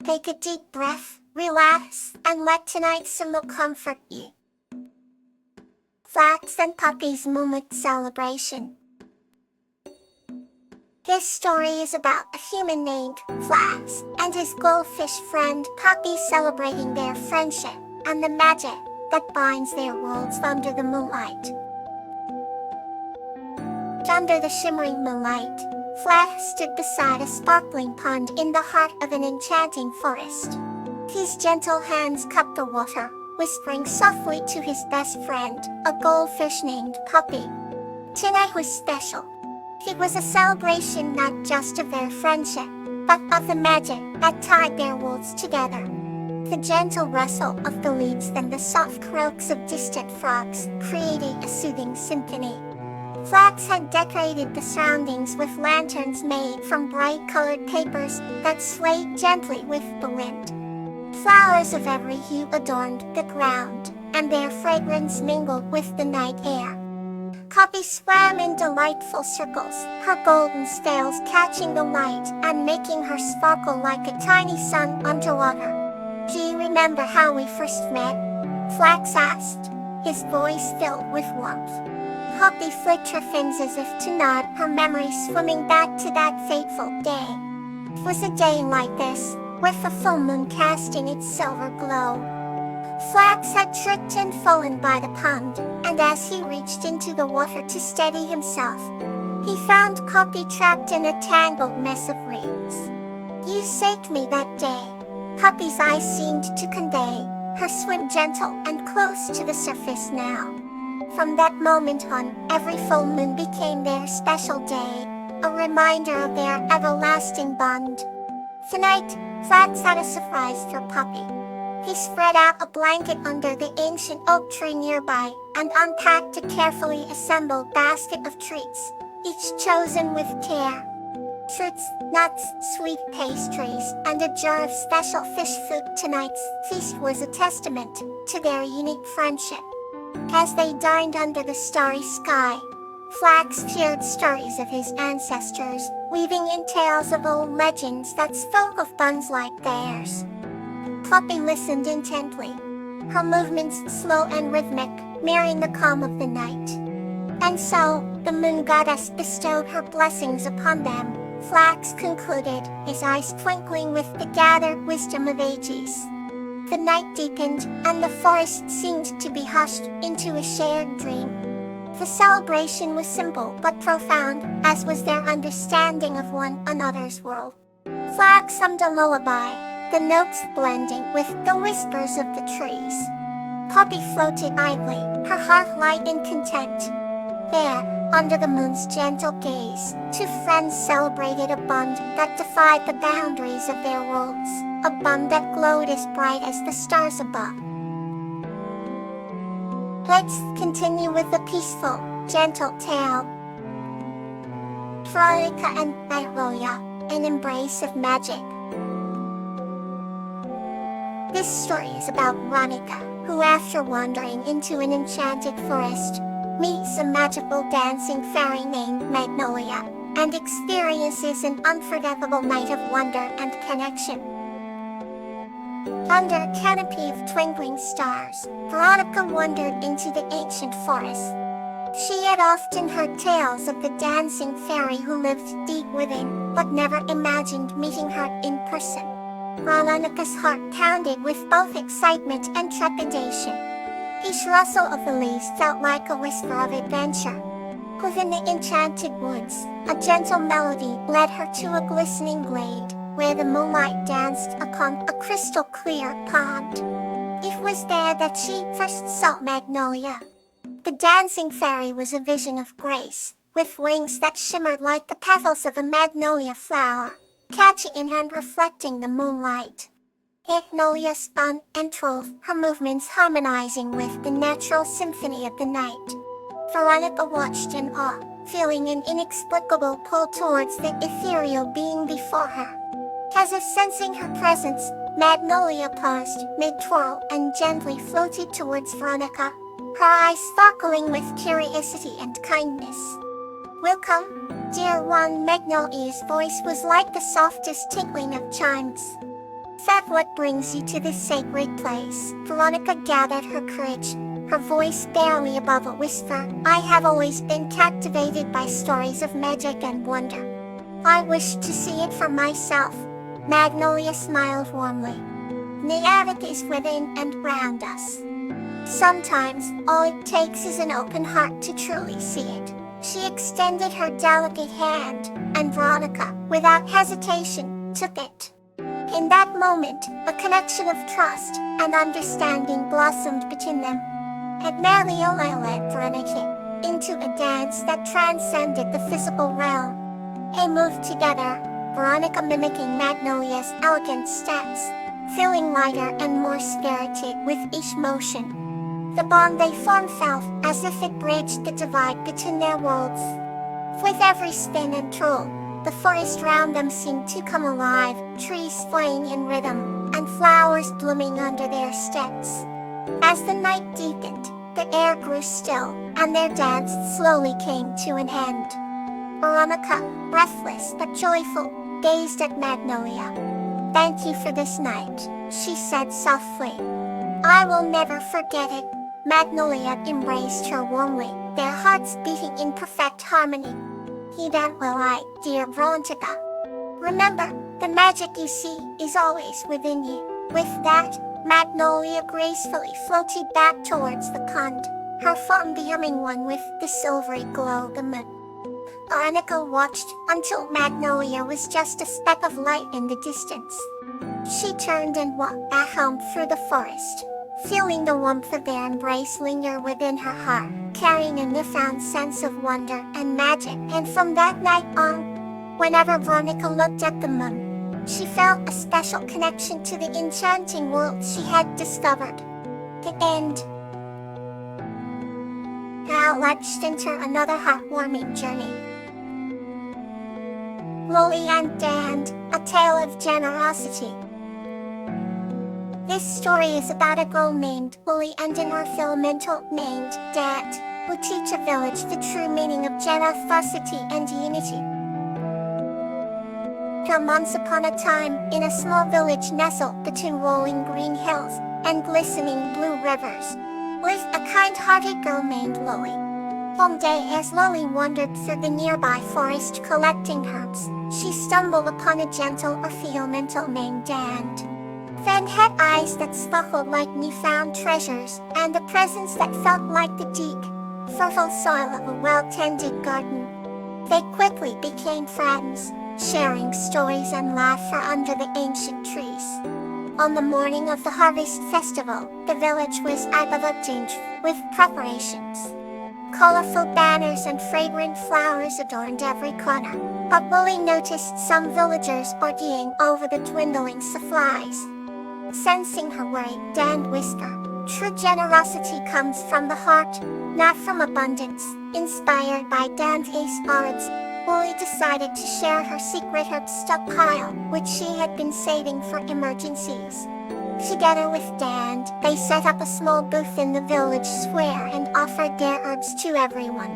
Take a deep breath, relax, and let tonight's symbol comfort you. Flax and Poppy's Moment Celebration. This story is about a human named Flax and his goldfish friend Poppy celebrating their friendship and the magic that binds their worlds under the moonlight. Under the shimmering moonlight, Flax stood beside a sparkling pond in the heart of an enchanting forest. His gentle hands cupped the water, whispering softly to his best friend, a goldfish named Poppy. Tonight was special. It was a celebration not just of their friendship, but of the magic that tied their worlds together. The gentle rustle of the leaves and the soft croaks of distant frogs created a soothing symphony. Flax had decorated the surroundings with lanterns made from bright-colored papers that swayed gently with the wind. Flowers of every hue adorned the ground, and their fragrance mingled with the night air. Poppy swam in delightful circles, her golden scales catching the light and making her sparkle like a tiny sun underwater. "Do you remember how we first met?" Flax asked, his voice filled with warmth. Poppy flicked her fins as if to nod, her memory swimming back to that fateful day. It was a day like this, with the full moon casting its silver glow. Flax had tripped and fallen by the pond, and as he reached into the water to steady himself, he found Poppy trapped in a tangled mess of reeds. "You saved me that day," Poppy's eyes seemed to convey, her swim gentle and close to the surface now. From that moment on, every full moon became their special day, a reminder of their everlasting bond. Tonight, Flax had a surprise for Poppy. He spread out a blanket under the ancient oak tree nearby and unpacked a carefully assembled basket of treats, each chosen with care. Fruits, nuts, sweet pastries, and a jar of special fish food. Tonight's feast was a testament to their unique friendship. As they dined under the starry sky, Flax shared stories of his ancestors, weaving in tales of old legends that spoke of bonds like theirs. Poppy listened intently, her movements slow and rhythmic, mirroring the calm of the night. And so, the moon goddess bestowed her blessings upon them, Flax concluded, his eyes twinkling with the gathered wisdom of ages. The night deepened, and the forest seemed to be hushed into a shared dream. The celebration was simple but profound, as was their understanding of one another's world. Flax hummed a lullaby, the notes blending with the whispers of the trees. Poppy floated idly, her heart light in content. There, under the moon's gentle gaze, two friends celebrated a bond that defied the boundaries of their worlds, a bond that glowed as bright as the stars above. Let's continue with the peaceful, gentle tale. Veronica and Magnolia, an embrace of magic. This story is about Veronica, who after wandering into an enchanted forest, meets a magical dancing fairy named Magnolia, and experiences an unforgettable night of wonder and connection. Under a canopy of twinkling stars, Veronica wandered into the ancient forest. She had often heard tales of the dancing fairy who lived deep within, but never imagined meeting her in person. Veronica's heart pounded with both excitement and trepidation. Each rustle of the leaves felt like a whisper of adventure. Within the enchanted woods, a gentle melody led her to a glistening glade, where the moonlight danced upon a crystal-clear pond. It was there that she first saw Magnolia. The dancing fairy was a vision of grace, with wings that shimmered like the petals of a magnolia flower, catching and reflecting the moonlight. Magnolia spun and twirled, her movements harmonizing with the natural symphony of the night. Veronica watched in awe, feeling an inexplicable pull towards the ethereal being before her. As if sensing her presence, Magnolia paused mid-twirl and gently floated towards Veronica, her eyes sparkling with curiosity and kindness. "Welcome, dear one." Magnolia's voice was like the softest tinkling of chimes. that what brings you to this sacred place?" Veronica gathered her courage, her voice barely above a whisper. "I have always been captivated by stories of magic and wonder. I wish to see it for myself." Magnolia smiled warmly. "Naivete is within and around us. Sometimes, all it takes is an open heart to truly see it." She extended her delicate hand, and Veronica, without hesitation, took it. In that moment, a connection of trust and understanding blossomed between them. And Magnolia led Veronica into a dance that transcended the physical realm. They moved together, Veronica mimicking Magnolia's elegant steps, feeling lighter and more spirited with each motion. The bond they formed felt as if it bridged the divide between their worlds. With every spin and twirl, the forest round them seemed to come alive, trees swaying in rhythm, and flowers blooming under their steps. As the night deepened, the air grew still, and their dance slowly came to an end. Veronica, breathless but joyful, gazed at Magnolia. "Thank you for this night," she said softly. "I will never forget it." Magnolia embraced her warmly, their hearts beating in perfect harmony. "He that will I, dear Veronica. Remember, the magic you see is always within you." With that, Magnolia gracefully floated back towards the pond, her form becoming one with the silvery glow of the moon. Veronica watched until Magnolia was just a speck of light in the distance. She turned and walked back home through the forest, feeling the warmth of their embrace linger within her heart, carrying a newfound sense of wonder and magic. And from that night on, whenever Veronica looked at the moon, she felt a special connection to the enchanting world she had discovered. The end. Now let's enter another heartwarming journey. Lily and Dan, a tale of generosity. This story is about a girl named Lily and an orphan named Dan, who teach a village the true meaning of generosity and unity. Once upon a time, in a small village nestled between rolling green hills and glistening blue rivers, lived a kind-hearted girl named Lily. One day, as Lily wandered through the nearby forest collecting herbs, she stumbled upon a gentle orphan named Dan. Dan had eyes that sparkled like newfound treasures, and a presence that felt like the deep, fertile soil of a well-tended garden. They quickly became friends, sharing stories and laughter under the ancient trees. On the morning of the harvest festival, the village was ablaze with preparations. Colorful banners and fragrant flowers adorned every corner, but Lily noticed some villagers arguing over the dwindling supplies. Sensing her worry, Dan whispered, "True generosity comes from the heart, not from abundance." Inspired by Dan's words, Lily decided to share her secret herb stockpile, which she had been saving for emergencies. Together with Dan, they set up a small booth in the village square and offered their herbs to everyone.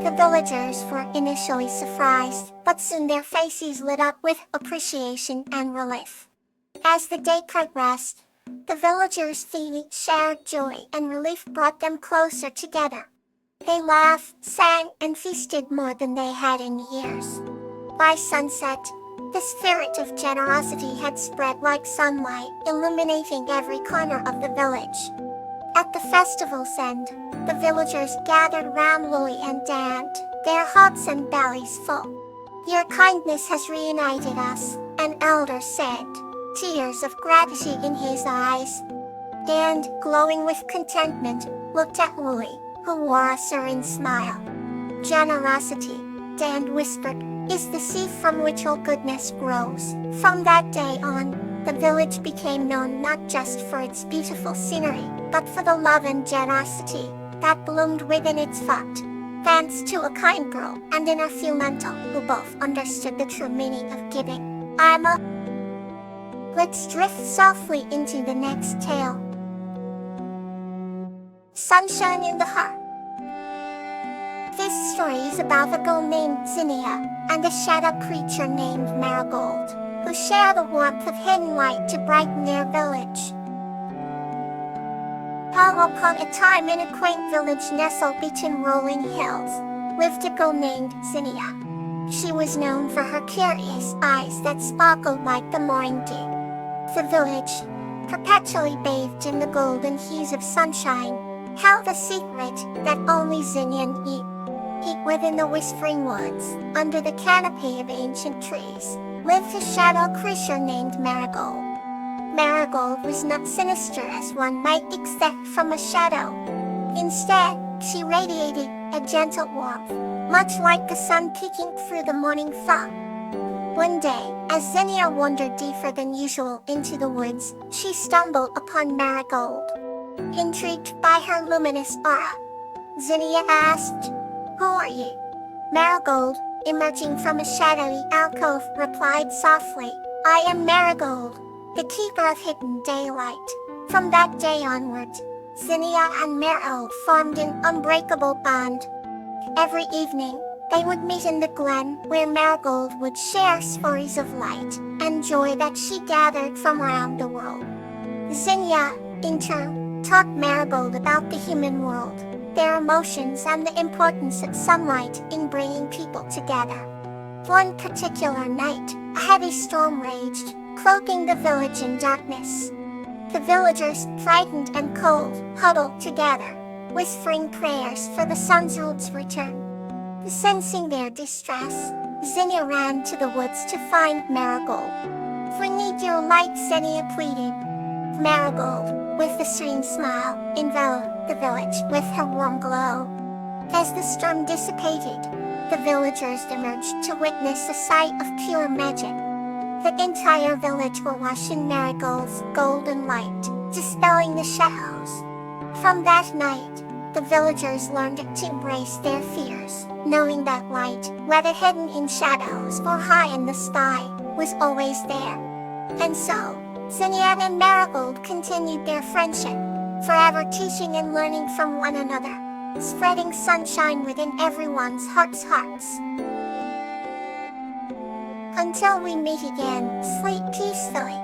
The villagers were initially surprised, but soon their faces lit up with appreciation and relief. As the day progressed, the villagers' feelings shared joy and relief brought them closer together. They laughed, sang, and feasted more than they had in years. By sunset, the spirit of generosity had spread like sunlight, illuminating every corner of the village. At the festival's end, the villagers gathered round Lily and Dan, their hearts and bellies full. "Your kindness has reunited us," an elder said, tears of gratitude in his eyes. Dan, glowing with contentment, looked at Lily, who wore a serene smile. "Generosity," Dan whispered, "is the seed from which all goodness grows." From that day on, the village became known not just for its beautiful scenery, but for the love and generosity that bloomed within its heart. Thanks to a kind girl and an orphan who both understood the true meaning of giving. Let's drift softly into the next tale. Sunshine in the Heart. This story is about a girl named Zinnia and a shadow creature named Marigold, who share the warmth of hidden light to brighten their village. Upon a time in a quaint village nestled between rolling hills, lived a girl named Zinnia. She was known for her curious eyes that sparkled like the morning dew. The village, perpetually bathed in the golden hues of sunshine, held a secret that only Zinnia knew. Within the whispering woods, under the canopy of ancient trees, lived a shadow creature named Marigold. Marigold was not sinister as one might expect from a shadow. Instead, she radiated a gentle warmth, much like the sun peeking through the morning fog. One day, as Zinnia wandered deeper than usual into the woods, she stumbled upon Marigold. Intrigued by her luminous aura, Zinnia asked, "Who are you?" Marigold, emerging from a shadowy alcove, replied softly, "I am Marigold, the keeper of hidden daylight." From that day onward, Zinnia and Marigold formed an unbreakable bond. Every evening, they would meet in the glen where Marigold would share stories of light and joy that she gathered from around the world. Zinnia, in turn, taught Marigold about the human world, their emotions and the importance of sunlight in bringing people together. One particular night, a heavy storm raged, cloaking the village in darkness. The villagers, frightened and cold, huddled together, whispering prayers for the sun's return. Sensing their distress, Zinnia ran to the woods to find Marigold. "We need your light," Zinnia pleaded. Marigold, with a serene smile, enveloped the village with her warm glow. As the storm dissipated, the villagers emerged to witness a sight of pure magic. The entire village were washed in Marigold's golden light, dispelling the shadows. From that night, the villagers learned to embrace their fears, knowing that light, whether hidden in shadows or high in the sky, was always there. And so, Zinnia and Marigold continued their friendship, forever teaching and learning from one another, spreading sunshine within everyone's hearts. Until we meet again, sleep peacefully.